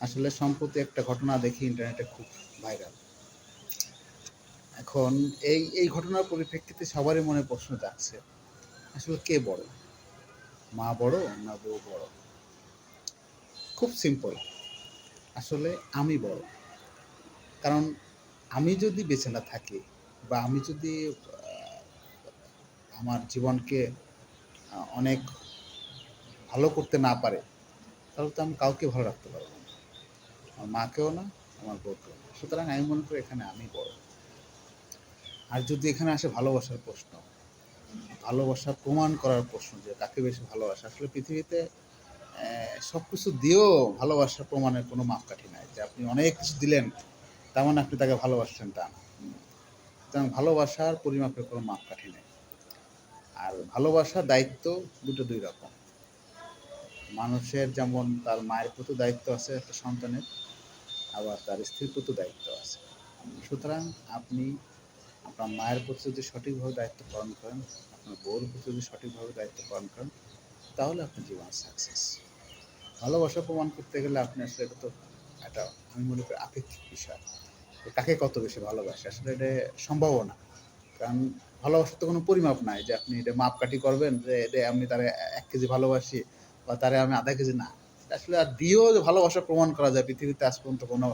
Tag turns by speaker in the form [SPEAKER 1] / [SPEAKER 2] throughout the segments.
[SPEAKER 1] আসলে সম্প্রতি একটা ঘটনা দেখি ইন্টারনেটে খুব ভাইরাল। এখন এই ঘটনার পরিপ্রেক্ষিতে সবারই মনে প্রশ্ন জাগছে, আসলে কে বড়? মা বড় না বউ বড়? খুব সিম্পল, আসলে আমি বড়। কারণ আমি যদি বেঁচে না থাকি বা আমি যদি আমার জীবনকে অনেক ভালো করতে না পারে, তাহলে তো আমি কাউকে ভালো রাখতে পারবো না। আমার মাকেও না, আমার বউকেও না। সুতরাং আমি মনে করি এখানে আমি বড়। আর যদি এখানে আসে ভালোবাসার প্রশ্ন, ভালোবাসা প্রমাণ করার প্রশ্ন যে কাকে বেশি ভালোবাসে, আসলে পৃথিবীতে সব কিছু দিয়েও ভালোবাসা প্রমাণের কোনো মাপকাঠি নাই যে আপনি অনেক কিছু দিলেন তার মানে আপনি তাকে ভালোবাসছেন তা না। সুতরাং ভালোবাসার পরিমাপের কোনো মাপকাঠি নেই। আর ভালোবাসা দায়িত্ব দুটো দুই রকম। মানুষের যেমন তার মায়ের প্রতি দায়িত্ব আছে একটা সন্তানের, আবার তার স্ত্রীর প্রতি দায়িত্ব আছে। সুতরাং আপনি আপনার মায়ের প্রতি যদি সঠিকভাবে দায়িত্ব পালন করেন, আপনার বউর প্রতি যদি সঠিকভাবে দায়িত্ব পালন করেন, তাহলে আপনার জীবন সাকসেস। ভালোবাসা প্রমাণ করতে গেলে আপনি আসলে এটা তো একটা, আমি মনে করি আপেক্ষিক বিষয়। কাকে কত বেশি ভালোবাসে আসলে এটা সম্ভবও না। কারণ ভালোবাসার তো কোনো পরিমাপ নাই যে আপনি এটা মাপকাঠি করবেন যে এটা আমি তারে ১ কেজি ভালোবাসি বা তারে আমি আধা কেজি না। আসলে আর দিয়েও যে ভালোবাসা প্রমাণ করা যায় পৃথিবীতে আজ পর্যন্ত কোনো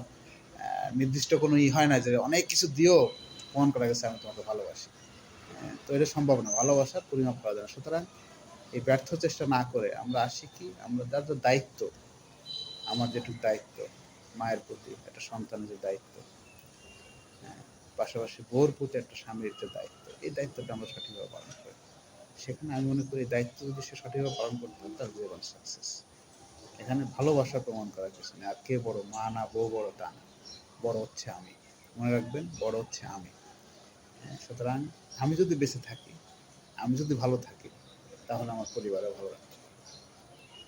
[SPEAKER 1] নির্দিষ্ট কোনো হয় না যে অনেক কিছু দিয়েও প্রমাণ করা গেছে আমি তোমাকে ভালোবাসি। তো এটা সম্ভব না। ভালোবাসার পরিমাপ করা যায় না। সুতরাং এই ব্যর্থ চেষ্টা না করে আমরা আসি কি, আমরা যার যে দায়িত্ব, আমার যেটুকু দায়িত্ব মায়ের প্রতি একটা সন্তানের যে দায়িত্ব, হ্যাঁ, পাশাপাশি বউর প্রতি একটা স্বামীর যে দায়িত্ব, এই দায়িত্বটা আমরা সঠিকভাবে পালন করি। সেখানে আমি মনে করি এই দায়িত্ব যদি সে সঠিকভাবে পালন করতে পারে তার জীবন সাকসেস। এখানে ভালোবাসা প্রমাণ করার কিছু নেই। আর কে বড়, মা না বউ বড় তা না। বড় হচ্ছে আমি। মনে রাখবেন, বড় হচ্ছে আমি। সুতরাং আমি যদি বেঁচে থাকি, আমি যদি ভালো থাকি, তাহলে আমার পরিবারও ভালো রাখতে